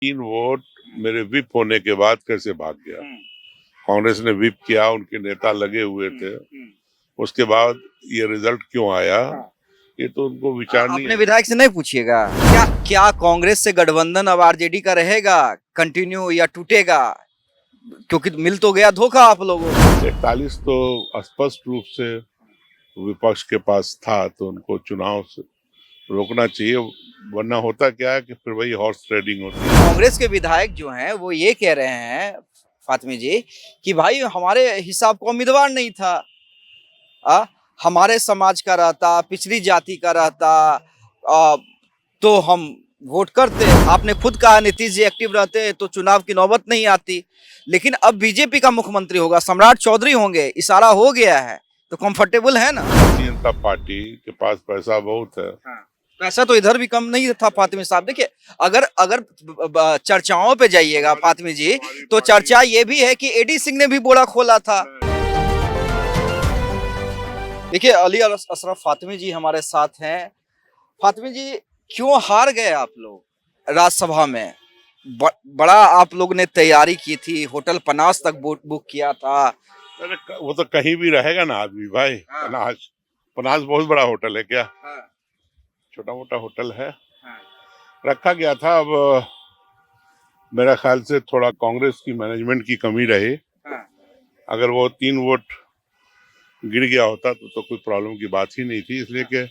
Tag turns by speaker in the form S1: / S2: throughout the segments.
S1: 3 vote मेरे whip होने के बाद कैसे भाग गया। कांग्रेस ने विप किया, उनके नेता लगे हुए थे। उसके बाद ये रिजल्ट क्यों आया, ये तो उनको विचारनी
S2: अपने
S1: है।
S2: विधायक से नहीं पूछिएगा क्या क्या कांग्रेस से गठबंधन अब आरजेडी का रहेगा कंटिन्यू या टूटेगा, क्योंकि मिल तो गया धोखा आप लोगों को।
S1: 41 तो स्पष्ट रूप से विपक्ष के पास था, तो उनको चुनाव से रोकना चाहिए, वरना होता क्या है कि फिर वही हॉर्स ट्रेडिंग होती है।
S2: कांग्रेस के विधायक जो हैं वो ये कह रहे हैं फातिमी जी कि भाई हमारे हिसाब का उम्मीदवार नहीं था। आ, हमारे समाज का रहता, पिछड़ी जाति का रहता, तो हम वोट करते। आपने खुद कहा नीतीश जी एक्टिव रहते तो चुनाव की नौबत नहीं आती। लेकिन अब बीजेपी का मुख्यमंत्री होगा, सम्राट चौधरी होंगे, इशारा हो गया है, तो कंफर्टेबल है ना।
S1: भारतीय जनता पार्टी के पास पैसा बहुत है।
S2: पैसा तो इधर भी कम नहीं था फातिमी साहब। देखिए, अगर अगर चर्चाओं पे जाइएगा फातिमी जी, तो चर्चा ये भी है कि एडी सिंह ने भी बोरा खोला था। देखिए, अली अशरफ फातिमी जी हमारे साथ हैं। फातिमी जी, क्यों हार गए आप लोग राज्यसभा में? बड़ा आप लोग ने तैयारी की थी, होटल पनास तक बुक किया था।
S1: अरे वो तो कहीं भी रहेगा ना आदमी भाई। पनास पनास बहुत बड़ा होटल है क्या? छोटा मोटा होटल है। रखा गया था। अब मेरा ख्याल से थोड़ा कांग्रेस की मैनेजमेंट की कमी रही। अगर वो 3 वोट गिर गया होता तो कोई प्रॉब्लम की बात ही नहीं थी, इसलिए कि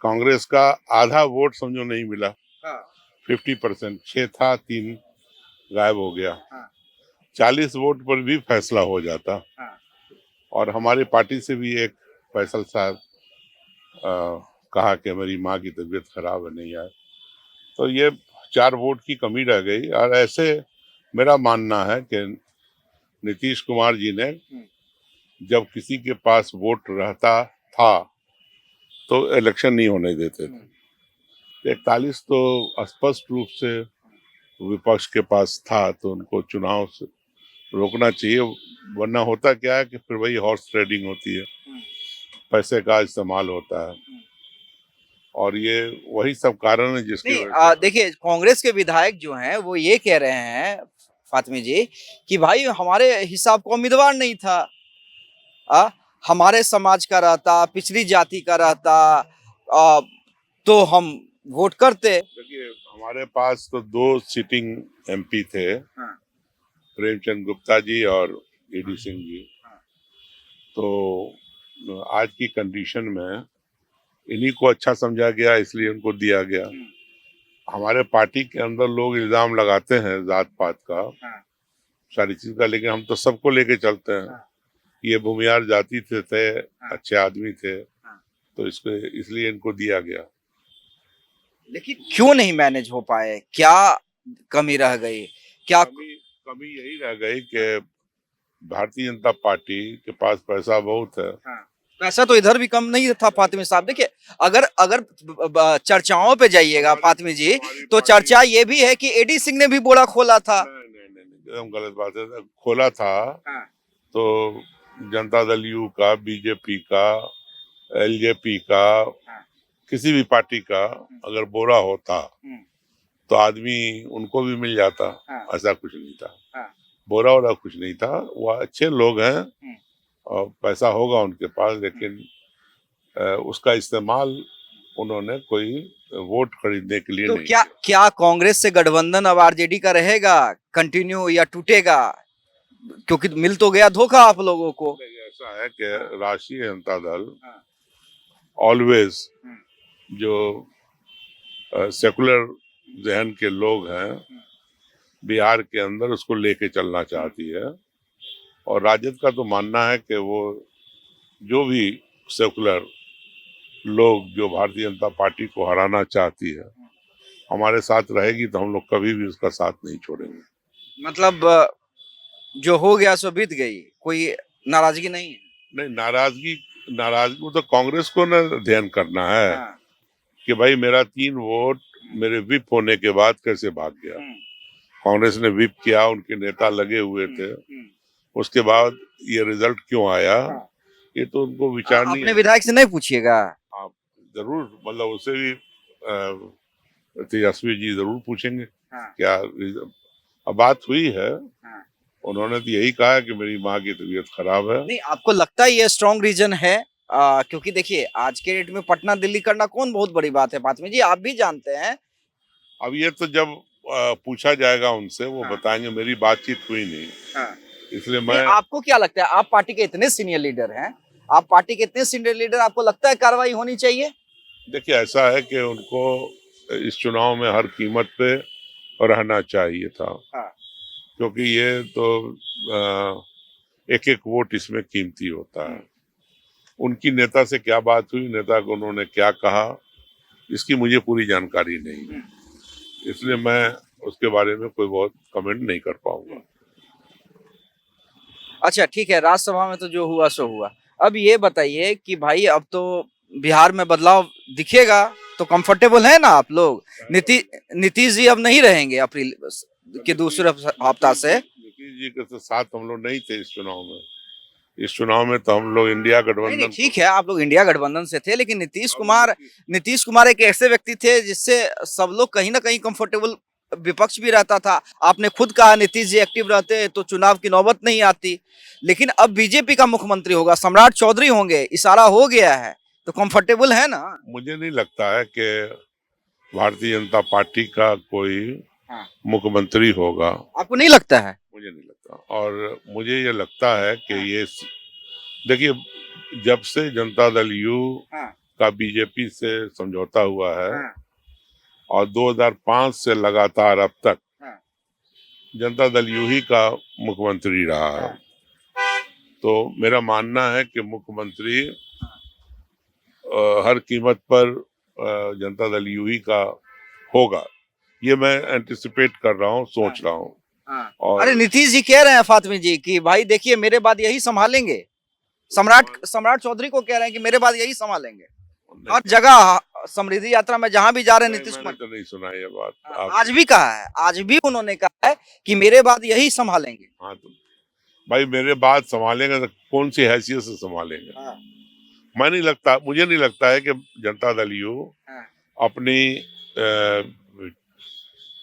S1: कांग्रेस का आधा वोट समझो नहीं मिला। 50% 6 था, 3 गायब हो गया। 40 वोट पर भी फैसला हो जाता। और हमारी पार्टी से भी एक फैसल साहब कहा कि मेरी माँ की तबीयत खराब है, नहीं आए, तो ये 4 वोट की कमी रह गई। और ऐसे मेरा मानना है कि नीतीश कुमार जी ने जब किसी के पास वोट रहता था तो इलेक्शन नहीं होने देते थे। 41 तो स्पष्ट रूप से विपक्ष के पास था, तो उनको चुनाव से रोकना चाहिए, वरना होता क्या है कि फिर वही हॉर्स ट्रेडिंग होती है, पैसे का इस्तेमाल होता है। और ये वही सब कारण है जिसकी
S2: नहीं,
S1: वजह से
S2: देखिए, कांग्रेस के विधायक जो हैं वो ये कह रहे हैं फातिमी जी कि भाई हमारे हिसाब का उम्मीदवार नहीं था। हमारे समाज का रहता, पिछड़ी जाति का रहता, तो हम वोट करते।
S1: देखिए, हमारे पास तो 2 सिटिंग एमपी थे, प्रेमचंद गुप्ता जी और एडी सिंह जी। तो आज की कंडीशन में इन्हीं को अच्छा समझा गया, इसलिए उनको दिया गया। हमारे पार्टी के अंदर लोग इल्जाम लगाते हैं जात पात का, सारी चीज का, लेकिन हम तो सबको लेके चलते हैं। ये भूमियार जाति थे, अच्छे आदमी थे, तो इसको इसलिए इनको दिया गया।
S2: लेकिन क्यों नहीं मैनेज हो पाए? क्या कमी रह गई? क्या
S1: कमी यही रह गई कि भारतीय जनता पार्टी के पास पैसा बहुत है।
S2: पैसा तो इधर भी कम नहीं था फातिमी साहब। देखिए, अगर अगर चर्चाओं पे जाइएगा फातिमी जी, तो चर्चा ये भी है कि एडी सिंह ने भी बोरा खोला था।
S1: नहीं, एकदम गलत बात है। खोला था तो जनता दल यू का, बीजेपी का, एलजेपी का, किसी भी पार्टी का अगर बोरा होता तो आदमी उनको भी मिल जाता। ऐसा कुछ नहीं था, बोरा वोरा कुछ नहीं था। वो अच्छे लोग हैं और पैसा होगा उनके पास, लेकिन उसका इस्तेमाल उन्होंने कोई वोट खरीदने के लिए
S2: तो
S1: नहीं
S2: क्या
S1: किया।
S2: क्या कांग्रेस से गठबंधन अब आरजेडी का रहेगा कंटिन्यू या टूटेगा, क्योंकि मिल तो गया धोखा आप लोगों को।
S1: ऐसा है कि राष्ट्रीय जनता दल ऑलवेज जो सेकुलर जहन के लोग हैं बिहार के अंदर, उसको लेके चलना चाहती है। और राजद का तो मानना है कि वो जो भी सेकुलर लोग जो भारतीय जनता पार्टी को हराना चाहती है हमारे साथ रहेगी, तो हम लोग कभी भी उसका साथ नहीं छोड़ेंगे।
S2: मतलब जो हो गया सो बीत गई, कोई नाराजगी नहीं है।
S1: नहीं, नाराजगी नाराजगी वो तो कांग्रेस को ना ध्यान करना है कि भाई मेरा 3 वोट मेरे विप होने के बाद कैसे भाग गया। कांग्रेस ने विप किया, उनके नेता लगे हुए थे। उसके बाद ये रिजल्ट क्यों आया, ये तो उनको विचारनी
S2: अपने
S1: है।
S2: विधायक से नहीं पूछिएगा।
S1: आप जरूर, मतलब उससे भी तेजस्वी जी जरूर पूछेंगे।
S2: हाँ,
S1: क्या अब बात हुई है,
S2: हाँ।
S1: उन्होंने तो यही कहा है कि मेरी माँ की तबीयत खराब है।
S2: नहीं, आपको लगता है ये स्ट्रॉन्ग रीजन है? क्योंकि देखिए आज के डेट में पटना दिल्ली करना कौन बहुत बड़ी बात है फातिमा जी, आप भी जानते हैं।
S1: अब ये तो जब पूछा जाएगा उनसे, वो
S2: हाँ,
S1: बताएंगे, मेरी बातचीत हुई नहीं,
S2: हाँ।
S1: इसलिए
S2: नहीं,
S1: मैं।
S2: आपको क्या लगता है, आप पार्टी के इतने सीनियर लीडर हैं, आप पार्टी के इतने सीनियर लीडर, आपको लगता है कार्रवाई होनी चाहिए?
S1: देखिए, ऐसा है कि उनको इस चुनाव में हर कीमत पे रहना चाहिए था,
S2: हाँ,
S1: क्योंकि ये तो एक एक वोट इसमें कीमती होता है। उनकी नेता से क्या बात हुई, नेता को उन्होंने क्या कहा, इसकी मुझे पूरी जानकारी नहीं है, इसलिए मैं उसके बारे में कोई बहुत कमेंट नहीं कर पाऊंगा।
S2: अच्छा ठीक है, राज्यसभा में तो जो हुआ सो हुआ। अब ये बताइए कि भाई अब तो बिहार में बदलाव दिखेगा, तो कंफर्टेबल है ना आप लोग? नीतीश जी अब नहीं रहेंगे अप्रैल के दूसरे हफ्ता से।
S1: नीतीश जी के तो साथ हम लोग नहीं थे इस चुनाव में। इस चुनाव में तो हम लोग इंडिया
S2: नहीं नहीं,
S1: गठबंधन
S2: ठीक है, आप लोग इंडिया गठबंधन से थे, लेकिन नीतीश कुमार एक ऐसे व्यक्ति थे जिससे सब लोग कहीं ना कहीं कंफर्टेबल, विपक्ष भी रहता था। आपने खुद कहा नीतीश जी एक्टिव रहते तो चुनाव की नौबत नहीं आती। लेकिन अब बीजेपी का मुख्यमंत्री होगा, सम्राट चौधरी होंगे, इशारा हो गया है, तो कंफर्टेबल है ना?
S1: मुझे नहीं लगता है कि भारतीय जनता पार्टी का कोई
S2: हाँ।
S1: मुख्यमंत्री होगा।
S2: आपको नहीं लगता है?
S1: मुझे नहीं लगता, और मुझे ये लगता है कि
S2: हाँ।
S1: ये देखिए, जब से जनता दल यू
S2: हाँ,
S1: का बीजेपी से समझौता हुआ है,
S2: हाँ,
S1: और 2005 से लगातार अब तक
S2: हाँ,
S1: जनता दल यू ही का मुख्यमंत्री रहा है।
S2: हाँ।
S1: तो मेरा मानना है कि मुख्यमंत्री हर कीमत पर जनता दल यू ही का होगा। ये मैं एंटिसिपेट कर रहा हूँ, सोच रहा हूँ।
S2: हाँ।
S1: और
S2: अरे नीतीश जी कह रहे हैं फातिमा जी कि भाई देखिए मेरे बाद यही संभालेंगे। सम्राट चौधरी को कह रहे हैं कि मेरे बाद यही संभालेंगे। हर जगह समृद्धि यात्रा में जहां भी जा रहे हैं नीतीश
S1: मैंने
S2: कुमार।
S1: तो नहीं सुना ये बात। आप
S2: आज भी कहा है, आज भी उन्होंने कहा है कि मेरे बाद यही संभालेंगे।
S1: हाँ, तो भाई मेरे बात संभालेंगे तो कौन सी हैसियत से संभालेंगे?
S2: हाँ,
S1: मुझे नहीं लगता है कि जनता दल यू
S2: हाँ।
S1: अपनी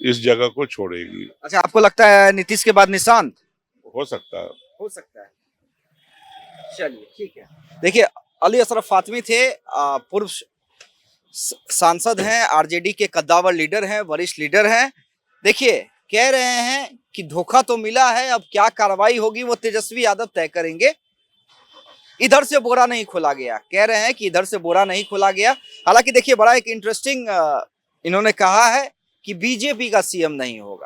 S1: इस जगह को छोड़ेगी।
S2: अच्छा, आपको लगता है नीतीश के बाद निशांत?
S1: हो सकता है।
S2: हो सकता है। चलिए ठीक है। देखिए, अली अशरफ फातमी थे, पूर्व सांसद हैं, आरजेडी के कद्दावर लीडर हैं, वरिष्ठ लीडर हैं। देखिए, कह रहे हैं कि धोखा तो मिला है, अब क्या कार्रवाई होगी वो तेजस्वी यादव तय करेंगे। इधर से बोरा नहीं खोला गया, कह रहे हैं कि इधर से बोरा नहीं खोला गया। हालांकि देखिए, बड़ा एक इंटरेस्टिंग इन्होंने कहा है कि बीजेपी का सीएम नहीं होगा।